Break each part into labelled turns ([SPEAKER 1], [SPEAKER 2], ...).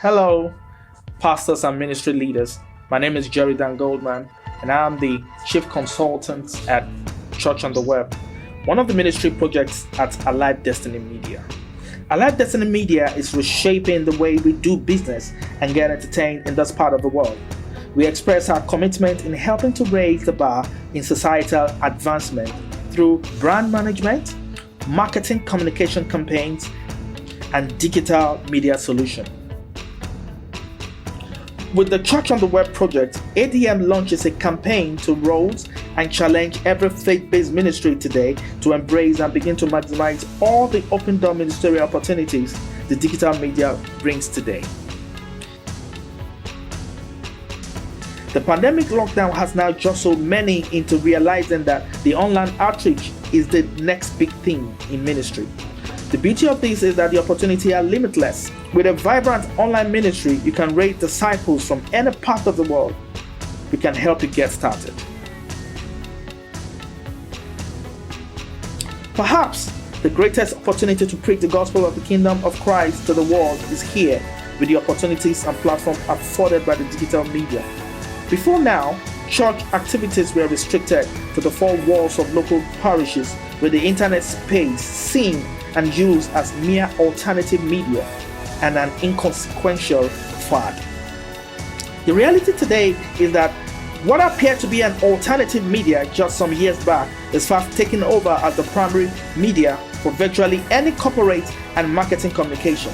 [SPEAKER 1] Hello, pastors and ministry leaders. My name is Jerry Dan Goldman, and I am the Chief Consultant at Church on the Web, one of the ministry projects at Alive Destiny Media. Alive Destiny Media is reshaping the way we do business and get entertained in this part of the world. We express our commitment in helping to raise the bar in societal advancement through brand management, marketing communication campaigns, and digital media solutions. With the Church on the Web project, ADM launches a campaign to rouse and challenge every faith-based ministry today to embrace and begin to maximize all the open door ministerial opportunities the digital media brings today. The pandemic lockdown has now jostled many into realizing that the online outreach is the next big thing in ministry. The beauty of this is that the opportunities are limitless. With a vibrant online ministry, you can raise disciples from any part of the world. We can help you get started. Perhaps the greatest opportunity to preach the gospel of the kingdom of Christ to the world is here with the opportunities and platforms afforded by the digital media. Before now, church activities were restricted to the four walls of local parishes, with the internet space seen and used as mere alternative media and an inconsequential fad. The reality today is that what appeared to be an alternative media just some years back is fast taking over as the primary media for virtually any corporate and marketing communication.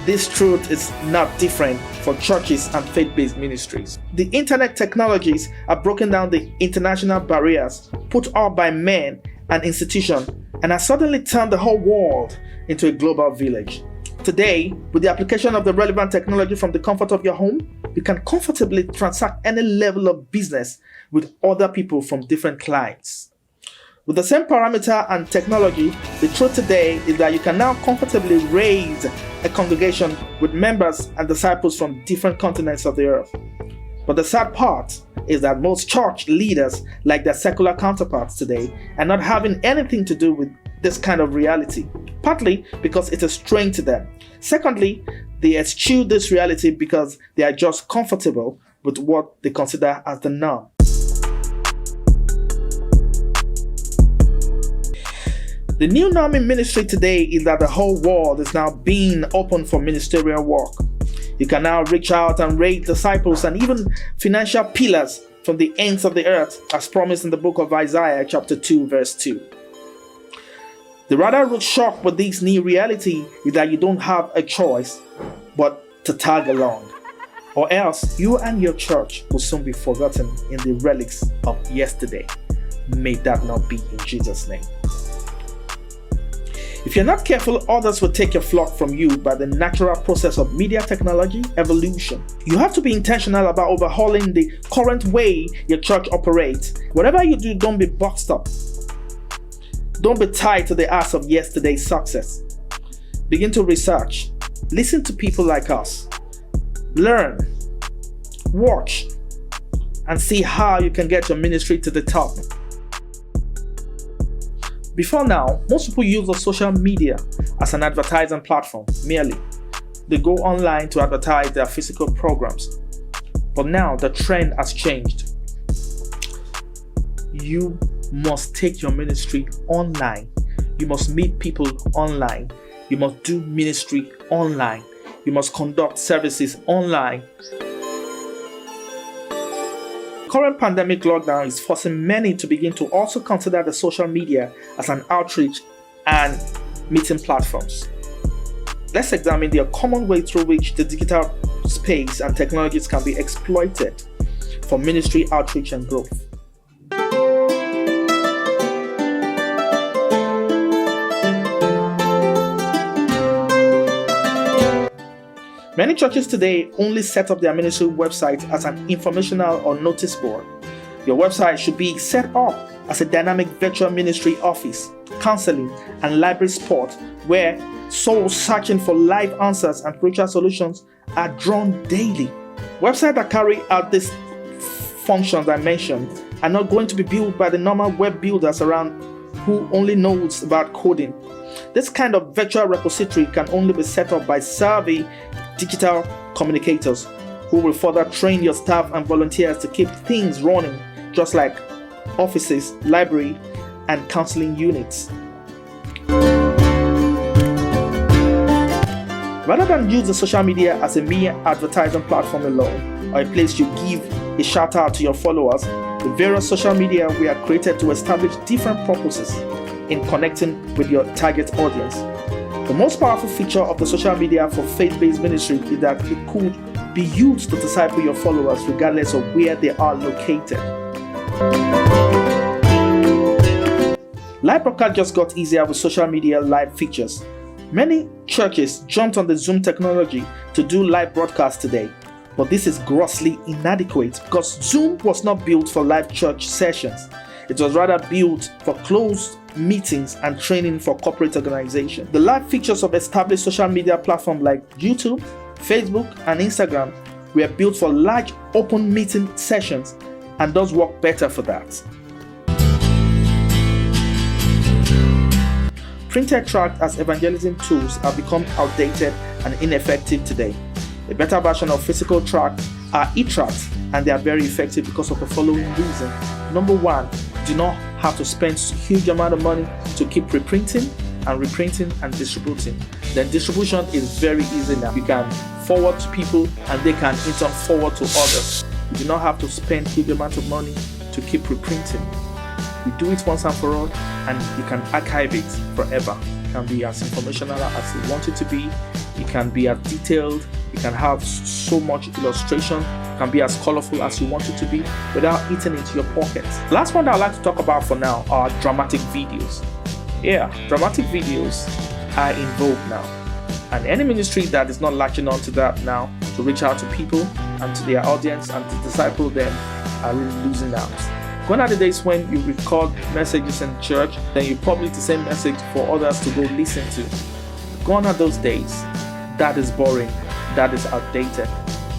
[SPEAKER 1] This truth is not different for churches and faith-based ministries. The internet technologies have broken down the international barriers put up by men and institutions and has suddenly turned the whole world into a global village. Today, with the application of the relevant technology from the comfort of your home, you can comfortably transact any level of business with other people from different climes. With the same parameter and technology, the truth today is that you can now comfortably raise a congregation with members and disciples from different continents of the earth. But the sad part is that most church leaders, like their secular counterparts today, are not having anything to do with this kind of reality, partly because it is strange to them. Secondly, they eschew this reality because they are just comfortable with what they consider as the norm. The new norm in ministry today is that the whole world is now being open for ministerial work. You can now reach out and raise disciples and even financial pillars from the ends of the earth, as promised in the book of Isaiah chapter 2 verse 2. The rather rude shock with this new reality is that you don't have a choice but to tag along, or else you and your church will soon be forgotten in the relics of yesterday. May that not be in Jesus' name. If you're not careful, others will take your flock from you by the natural process of media technology evolution. You have to be intentional about overhauling the current way your church operates. Whatever you do, don't be boxed up. Don't be tied to the ass of yesterday's success. Begin to research. Listen to people like us. Learn, watch, and see how you can get your ministry to the top. Before now, most people use the social media as an advertising platform merely. They go online to advertise their physical programs. But now the trend has changed. You must take your ministry online. You must meet people online. You must do ministry online. You must conduct services online. Current pandemic lockdown is forcing many to begin to also consider the social media as an outreach and meeting platforms. Let's examine the common way through which the digital space and technologies can be exploited for ministry outreach and growth. Many churches today only set up their ministry website as an informational or notice board. Your website should be set up as a dynamic virtual ministry office, counseling, and library spot where souls searching for life answers and spiritual solutions are drawn daily. Websites that carry out these functions I mentioned are not going to be built by the normal web builders around who only knows about coding. This kind of virtual repository can only be set up by savvy digital communicators who will further train your staff and volunteers to keep things running, just like offices, library, and counseling units. Rather than use the social media as a mere advertising platform alone, or a place you give a shout out to your followers, the various social media were created to establish different purposes in connecting with your target audience. The most powerful feature of the social media for faith-based ministry is that it could be used to disciple your followers regardless of where they are located. Live broadcast just got easier with social media live features. Many churches jumped on the Zoom technology to do live broadcasts today, but this is grossly inadequate because Zoom was not built for live church sessions. It was rather built for closed meetings and training for corporate organizations. The live features of established social media platforms like YouTube, Facebook, and Instagram were built for large open meeting sessions and does work better for that. Printed tracts as evangelism tools have become outdated and ineffective today. A better version of physical tracts are e-tracts, and they are very effective because of the following reason. Number one, you do not have to spend a huge amount of money to keep reprinting and distributing. Then distribution is very easy now. You can forward to people and they can in turn forward to others. You do not have to spend a huge amount of money to keep reprinting. You do it once and for all, and you can archive it forever. It can be as informational as you want it to be. It can be as detailed. It can have so much illustration. It can be as colorful as you want it to be without eating into your pockets. The last one that I'd like to talk about for now are dramatic videos. Yeah, dramatic videos are in vogue now. And any ministry that is not latching on to that now to reach out to people and to their audience and to disciple them are really losing out. Gone are the days when you record messages in church, then you publish the same message for others to go listen to. Gone are those days. That is boring. That is outdated.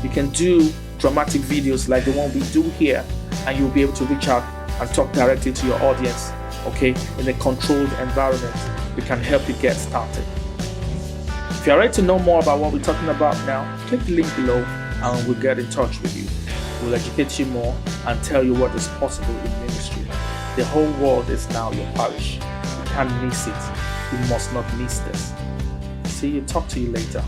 [SPEAKER 1] You can do dramatic videos like the one we do here, and you'll be able to reach out and talk directly to your audience, okay, in a controlled environment. We can help you get started. If you're ready to know more about what we're talking about now, click the link below and we'll get in touch with you. We'll educate you more and tell you what is possible in ministry. The whole world is now your parish. You can't miss it. You must not miss this. See you. Talk to you later.